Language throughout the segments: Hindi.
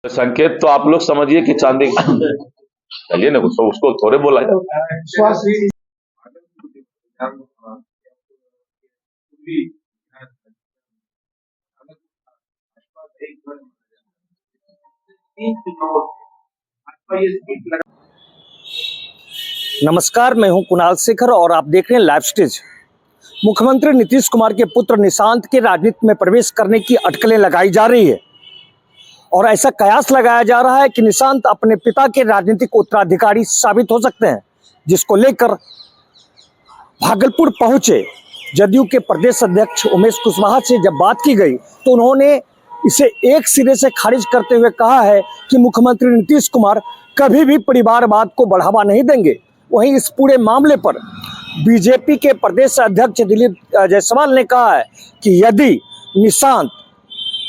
संकेत तो आप लोग समझिए कि चांदी चलिए ना, उसको थोड़े बोला जाए। नमस्कार, मैं हूं कुणाल शेखर और आप देख रहे हैं लाइव स्टेज। मुख्यमंत्री नीतीश कुमार के पुत्र निशांत के राजनीति में प्रवेश करने की अटकलें लगाई जा रही है और ऐसा कयास लगाया जा रहा है कि निशांत अपने पिता के राजनीतिक उत्तराधिकारी साबित हो सकते हैं, जिसको लेकर भागलपुर पहुंचे जदयू के प्रदेश अध्यक्ष उमेश कुशवाहा से जब बात की गई तो उन्होंने इसे एक सिरे से खारिज करते हुए कहा है कि मुख्यमंत्री नीतीश कुमार कभी भी परिवारवाद को बढ़ावा नहीं देंगे। वहीं इस पूरे मामले पर बीजेपी के प्रदेश अध्यक्ष दिलीप जायसवाल ने कहा है कि यदि निशांत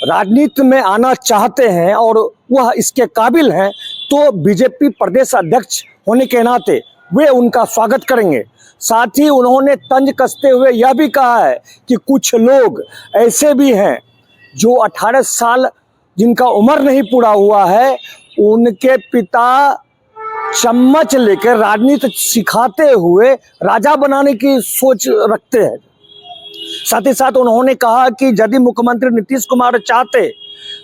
राजनीति में आना चाहते हैं और वह इसके काबिल हैं तो बीजेपी प्रदेश अध्यक्ष होने के नाते वे उनका स्वागत करेंगे। साथ ही उन्होंने तंज कसते हुए यह भी कहा है कि कुछ लोग ऐसे भी हैं जो 18 साल जिनका उम्र नहीं पूरा हुआ है, उनके पिता चम्मच लेकर राजनीति सिखाते हुए राजा बनाने की सोच रखते हैं। साथ ही साथ उन्होंने कहा कि यदि मुख्यमंत्री नीतीश कुमार चाहते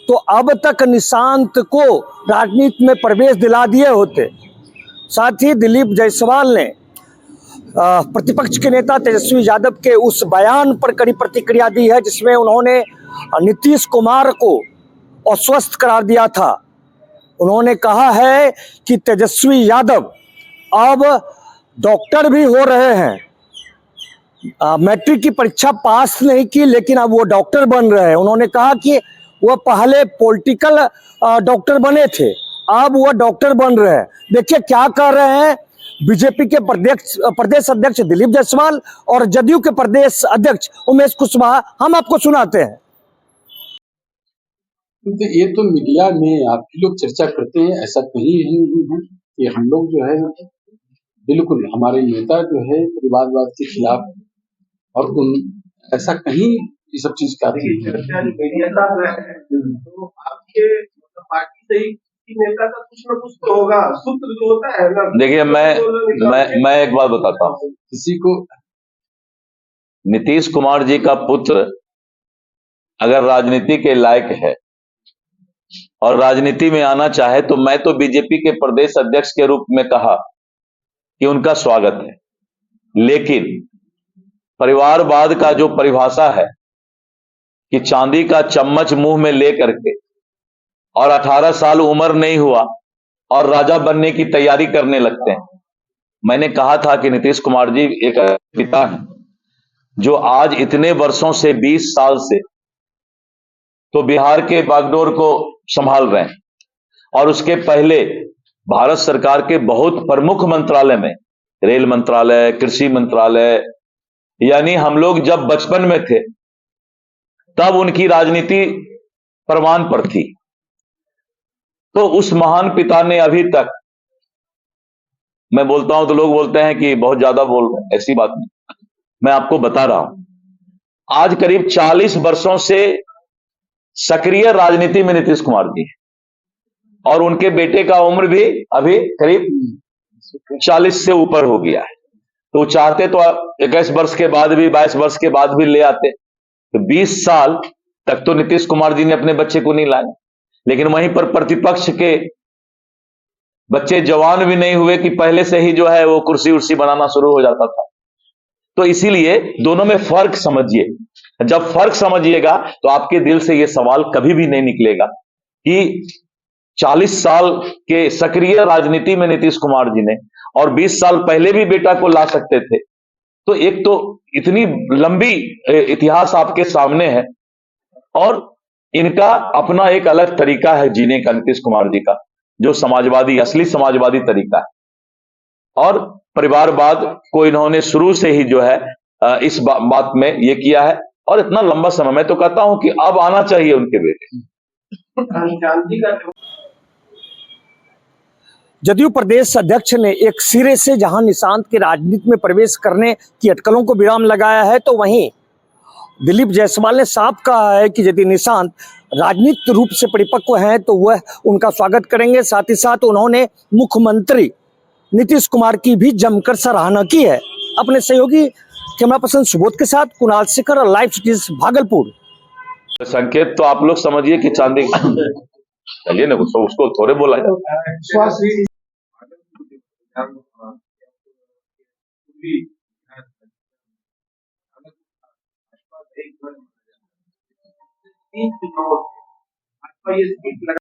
तो अब तक निशांत को राजनीति में प्रवेश दिला दिए होते। साथ ही दिलीप जायसवाल ने प्रतिपक्ष के नेता तेजस्वी यादव के उस बयान पर कड़ी प्रतिक्रिया दी है जिसमें उन्होंने नीतीश कुमार को अस्वस्थ करार दिया था। उन्होंने कहा है कि तेजस्वी यादव अब डॉक्टर भी हो रहे हैं, मैट्रिक की परीक्षा पास नहीं की लेकिन अब वो डॉक्टर बन रहे हैं। उन्होंने कहा कि वह पहले पॉलिटिकल डॉक्टर बने थे, अब वह डॉक्टर बन रहे हैं। देखिए क्या कर रहे हैं बीजेपी के प्रदेश अध्यक्ष दिलीप जायसवाल और जदयू के प्रदेश अध्यक्ष उमेश कुशवाहा। हम आपको सुनाते हैं। तो ये तो मीडिया में आप लोग चर्चा करते हैं, ऐसा कहीं नहीं है कि हम लोग जो है बिल्कुल हमारे नेता जो है परिवारवाद के खिलाफ और उन ऐसा कहीं ये सब चीज का नहीं है। तो आपके पार्टी से ही नेता का कुछ न कुछ तो होगा, सूत्र जो होता है ना। देखिए मैं एक बात बताता हूँ, किसी को नीतीश कुमार जी का पुत्र अगर राजनीति के लायक है और राजनीति में आना चाहे तो मैं तो बीजेपी के प्रदेश अध्यक्ष के रूप में कहा कि उनका स्वागत है। लेकिन परिवारवाद का जो परिभाषा है कि चांदी का चम्मच मुंह में ले करके और 18 साल उम्र नहीं हुआ और राजा बनने की तैयारी करने लगते हैं। मैंने कहा था कि नीतीश कुमार जी एक पिता हैं जो आज इतने वर्षों से 20 साल से तो बिहार के बागडोर को संभाल रहे हैं और उसके पहले भारत सरकार के बहुत प्रमुख मंत्रालय में, रेल मंत्रालय, कृषि मंत्रालय, यानी हम लोग जब बचपन में थे तब उनकी राजनीति प्रमाण पर थी। तो उस महान पिता ने अभी तक, मैं बोलता हूं तो लोग बोलते हैं कि बहुत ज्यादा बोल रहे हैं, ऐसी बात नहीं, मैं आपको बता रहा हूं, आज करीब 40 वर्षों से सक्रिय राजनीति में नीतीश कुमार जी है और उनके बेटे का उम्र भी अभी करीब 40 से ऊपर हो गया है। तो चाहते तो 21 वर्ष के बाद भी, 22 वर्ष के बाद भी ले आते, तो 20 साल तक तो नीतीश कुमार जी ने अपने बच्चे को नहीं लाया। लेकिन वहीं पर प्रतिपक्ष के बच्चे जवान भी नहीं हुए कि पहले से ही जो है वो कुर्सी उर्सी बनाना शुरू हो जाता था। तो इसीलिए दोनों में फर्क समझिए। जब फर्क समझिएगा तो आपके दिल से ये सवाल कभी भी नहीं निकलेगा कि 40 साल के सक्रिय राजनीति में नीतीश कुमार जी ने और 20 साल पहले भी बेटा को ला सकते थे। तो एक तो इतनी लंबी इतिहास आपके सामने है और इनका अपना एक अलग तरीका है जीने का, नीतीश कुमार जी का, जो समाजवादी, असली समाजवादी तरीका है। और परिवारवाद को इन्होंने शुरू से ही जो है इस बात में ये किया है और इतना लंबा समय, मैं तो कहता हूं कि अब आना चाहिए उनके बेटे। जदयू प्रदेश अध्यक्ष ने एक सिरे से जहां निशांत के राजनीति में प्रवेश करने की अटकलों को विराम लगाया है तो वहीं दिलीप जायसवाल ने साफ कहा है कि यदि निशांत राजनीतिक रूप से परिपक्व हैं तो वह उनका स्वागत करेंगे। साथ ही साथ उन्होंने मुख्यमंत्री नीतीश कुमार की भी जमकर सराहना की है। अपने सहयोगी कैमरा पर्सन सुबोध के साथ कुणाल शेखर और लाइव सिटीज भागलपुर। संकेत तो आप लोग समझिए कि चांदी चलिए ना, उसको थोड़े बोला जाए। तीन चुनाव भाजपा ये सीट